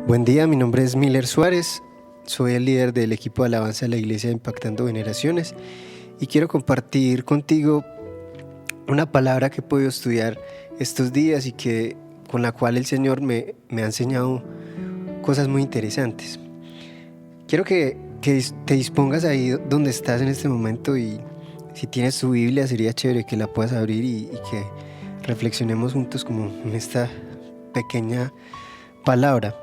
Buen día, mi nombre es Miller Suárez, soy el líder del equipo de alabanza de la Iglesia Impactando Generaciones y quiero compartir contigo una palabra que he podido estudiar estos días y con la cual el Señor me ha enseñado cosas muy interesantes. Quiero que te dispongas ahí donde estás en este momento y si tienes tu Biblia sería chévere que la puedas abrir y que reflexionemos juntos como en esta pequeña palabra.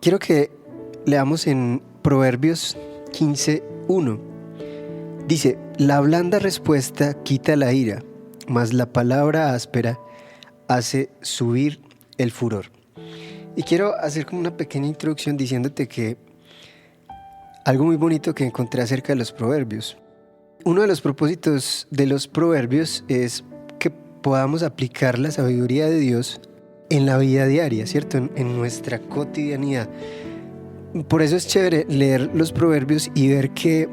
Quiero que leamos en Proverbios 15:1. Dice: la blanda respuesta quita la ira, mas la palabra áspera hace subir el furor. Y quiero hacer como una pequeña introducción diciéndote que algo muy bonito que encontré acerca de los proverbios. Uno de los propósitos de los proverbios es que podamos aplicar la sabiduría de Dios en la vida diaria, ¿cierto? En nuestra cotidianidad. Por eso es chévere leer los proverbios y ver que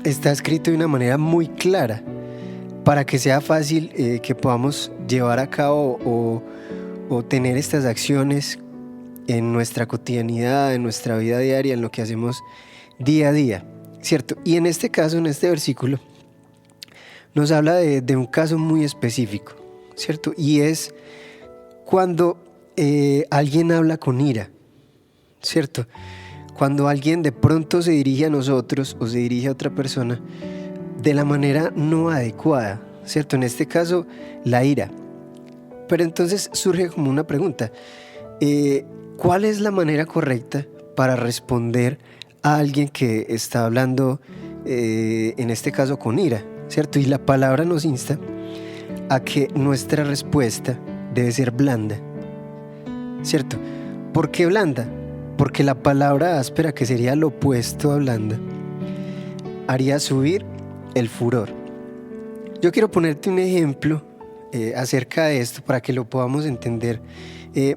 está escrito de una manera muy clara para que sea fácil que podamos llevar a cabo o tener estas acciones en nuestra cotidianidad, en nuestra vida diaria, en lo que hacemos día a día, ¿cierto? Y en este caso, en este versículo, nos habla de un caso muy específico, ¿cierto? Y es cuando alguien habla con ira, ¿cierto? Cuando alguien de pronto se dirige a nosotros o se dirige a otra persona de la manera no adecuada, ¿cierto? En este caso, la ira. Pero entonces surge como una pregunta. ¿Cuál es la manera correcta para responder a alguien que está hablando, en este caso con ira, ¿cierto? Y la palabra nos insta a que nuestra respuesta debe ser blanda, ¿cierto? ¿Por qué blanda? Porque la palabra áspera, que sería lo opuesto a blanda, haría subir el furor. Yo quiero ponerte un ejemplo acerca de esto para que lo podamos entender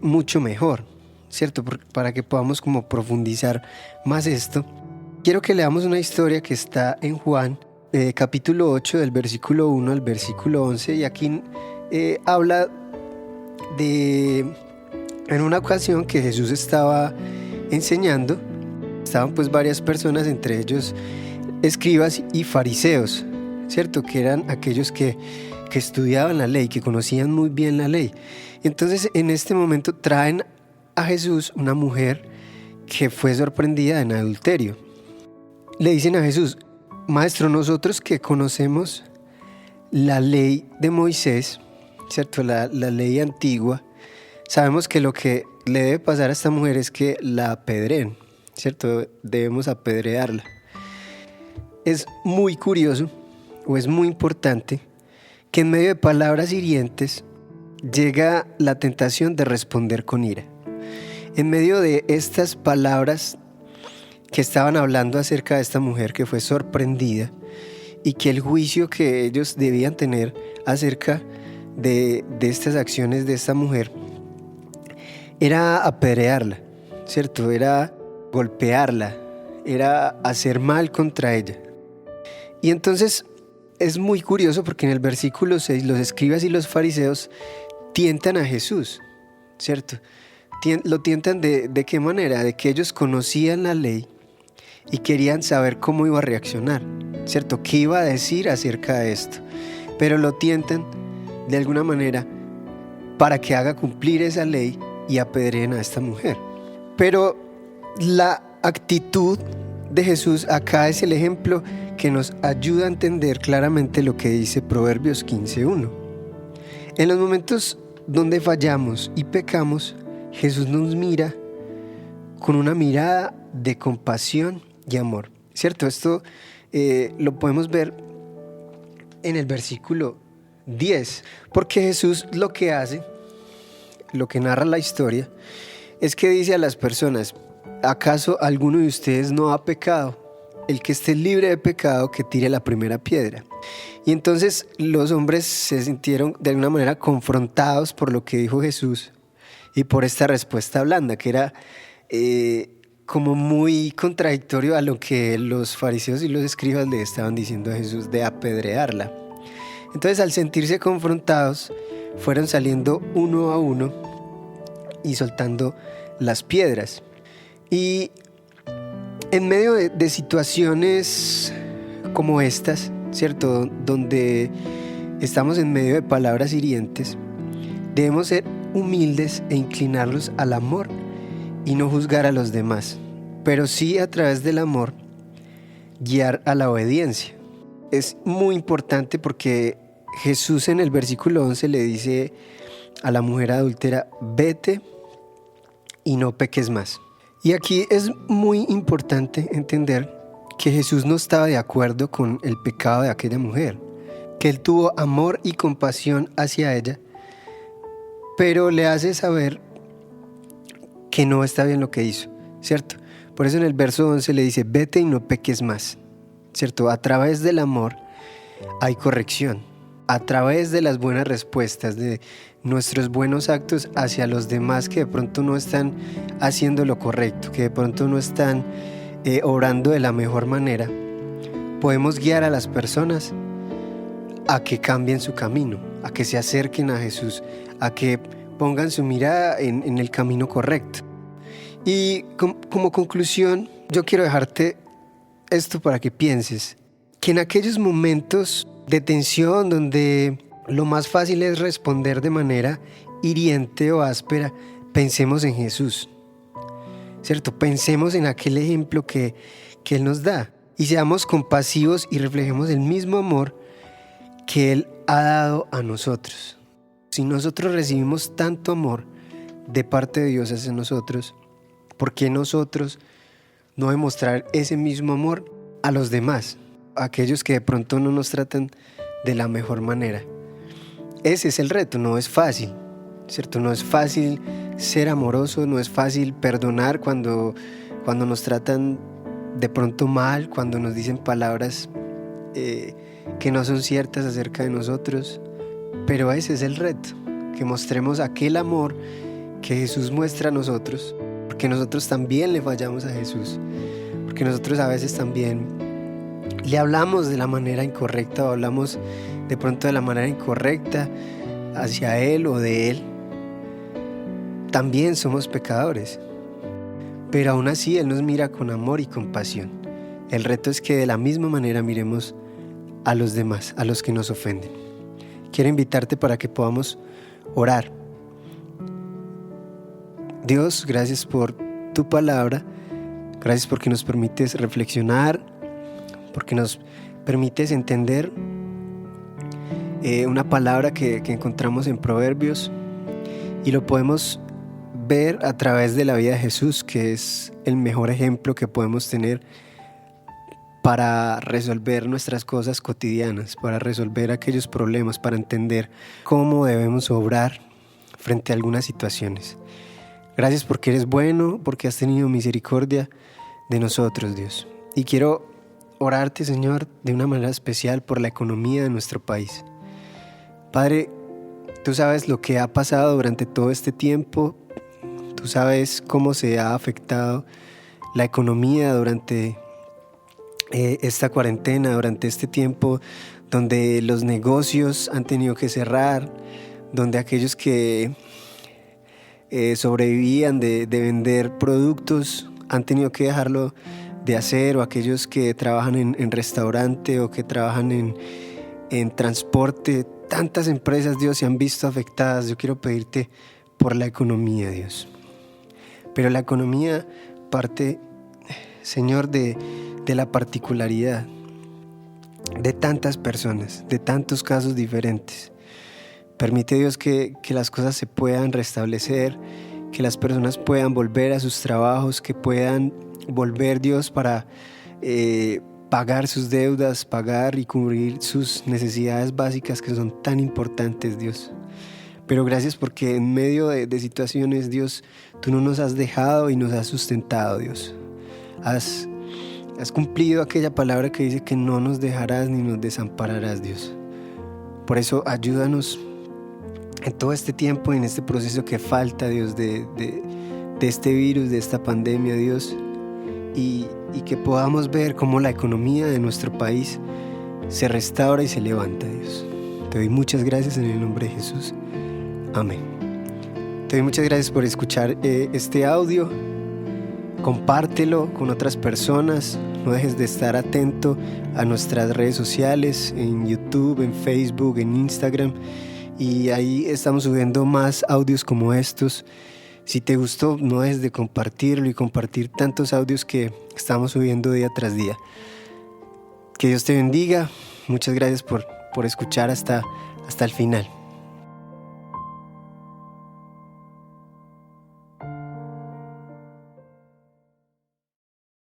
mucho mejor, ¿cierto? Para que podamos como profundizar más esto. Quiero que leamos una historia que está en Juan, capítulo 8, del versículo 1 al versículo 11, y aquí habla en una ocasión que Jesús estaba enseñando. Estaban pues varias personas, entre ellos escribas y fariseos, ¿cierto? Que eran aquellos que estudiaban la ley, que conocían muy bien la ley. Entonces en este momento traen a Jesús una mujer que fue sorprendida en adulterio. Le dicen a Jesús: Maestro, nosotros que conocemos la ley de Moisés, ¿cierto? La ley antigua, sabemos que lo que le debe pasar a esta mujer es que la apedreen, ¿cierto? Debemos apedrearla. Es muy curioso, o es muy importante, que en medio de palabras hirientes llega la tentación de responder con ira. En medio de estas palabras que estaban hablando acerca de esta mujer que fue sorprendida y que el juicio que ellos debían tener acerca de estas acciones de esta mujer era apedrearla, ¿cierto? Era golpearla, era hacer mal contra ella. Y entonces es muy curioso porque en el versículo 6 los escribas y los fariseos tientan a Jesús, ¿cierto? Lo tientan de qué manera, de que ellos conocían la ley y querían saber cómo iba a reaccionar, ¿cierto? ¿Qué iba a decir acerca de esto? Pero lo tientan de alguna manera para que haga cumplir esa ley y apedreen a esta mujer. Pero la actitud de Jesús acá es el ejemplo que nos ayuda a entender claramente lo que dice Proverbios 15:1. En los momentos donde fallamos y pecamos, Jesús nos mira con una mirada de compasión y amor, ¿cierto? Esto lo podemos ver en el versículo 10, porque Jesús lo que hace, lo que narra la historia, es que dice a las personas: ¿acaso alguno de ustedes no ha pecado? El que esté libre de pecado, que tire la primera piedra. Y entonces los hombres se sintieron de alguna manera confrontados por lo que dijo Jesús y por esta respuesta blanda, que era como muy contradictorio a lo que los fariseos y los escribas le estaban diciendo a Jesús de apedrearla. Entonces, al sentirse confrontados, fueron saliendo uno a uno y soltando las piedras. Y en medio de situaciones como estas, ¿cierto? Donde estamos en medio de palabras hirientes, debemos ser humildes e inclinarnos al amor y no juzgar a los demás, pero sí a través del amor guiar a la obediencia. Es muy importante porque Jesús en el versículo 11 le dice a la mujer adúltera: vete y no peques más. Y aquí es muy importante entender que Jesús no estaba de acuerdo con el pecado de aquella mujer, que Él tuvo amor y compasión hacia ella, pero le hace saber que no está bien lo que hizo, ¿cierto? Por eso en el verso 11 le dice: vete y no peques más, ¿cierto? A través del amor hay corrección, a través de las buenas respuestas, de nuestros buenos actos hacia los demás que de pronto no están haciendo lo correcto, que de pronto no están obrando de la mejor manera, podemos guiar a las personas a que cambien su camino, a que se acerquen a Jesús, a que pongan su mirada en el camino correcto. Y como conclusión, yo quiero dejarte esto para que pienses, que en aquellos momentos de tensión donde lo más fácil es responder de manera hiriente o áspera, pensemos en Jesús, ¿cierto? Pensemos en aquel ejemplo que Él nos da y seamos compasivos y reflejemos el mismo amor que Él ha dado a nosotros. Si nosotros recibimos tanto amor de parte de Dios hacia nosotros, ¿por qué nosotros no demostrar ese mismo amor a los demás, a aquellos que de pronto no nos tratan de la mejor manera? Ese es el reto, no es fácil, ¿cierto? No es fácil ser amoroso, no es fácil perdonar cuando nos tratan de pronto mal, cuando nos dicen palabras que no son ciertas acerca de nosotros, pero ese es el reto, que mostremos aquel amor que Jesús muestra a nosotros, porque nosotros también le fallamos a Jesús, porque nosotros a veces también le hablamos de la manera incorrecta o hablamos de pronto de la manera incorrecta hacia Él o de Él. También somos pecadores, pero aún así Él nos mira con amor y compasión. El reto es que de la misma manera miremos a los demás, a los que nos ofenden. Quiero invitarte para que podamos orar. Dios, gracias por tu palabra, gracias porque nos permites reflexionar, porque nos permites entender una palabra que encontramos en Proverbios y lo podemos ver a través de la vida de Jesús, que es el mejor ejemplo que podemos tener para resolver nuestras cosas cotidianas, para resolver aquellos problemas, para entender cómo debemos obrar frente a algunas situaciones. Gracias porque eres bueno, porque has tenido misericordia de nosotros, Dios. Y quiero orarte, Señor, de una manera especial por la economía de nuestro país. Padre, tú sabes lo que ha pasado durante todo este tiempo, tú sabes cómo se ha afectado la economía durante esta cuarentena, durante este tiempo donde los negocios han tenido que cerrar, donde aquellos que sobrevivían de vender productos han tenido que dejarlo de hacer, o aquellos que trabajan en restaurante o que trabajan en transporte. Tantas empresas, Dios, se han visto afectadas. Yo quiero pedirte por la economía, Dios. Pero la economía parte, Señor, de la particularidad de tantas personas, de tantos casos diferentes. Permite, Dios, que las cosas se puedan restablecer, que las personas puedan volver a sus trabajos, que puedan volver, Dios, para pagar sus deudas, pagar y cubrir sus necesidades básicas que son tan importantes, Dios. Pero gracias porque en medio de situaciones, Dios, tú no nos has dejado y nos has sustentado, Dios. Has cumplido aquella palabra que dice que no nos dejarás ni nos desampararás, Dios. Por eso ayúdanos en todo este tiempo, en este proceso que falta, Dios, de este virus, de esta pandemia, Dios, y que podamos ver cómo la economía de nuestro país se restaura y se levanta, Dios. Te doy muchas gracias en el nombre de Jesús. Amén. Te doy muchas gracias por escuchar este audio compártelo con otras personas, no dejes de estar atento a nuestras redes sociales, en YouTube, en Facebook, en Instagram, y ahí estamos subiendo más audios como estos. Si te gustó, no dejes de compartirlo y compartir tantos audios que estamos subiendo día tras día. Que Dios te bendiga, muchas gracias por escuchar hasta el final.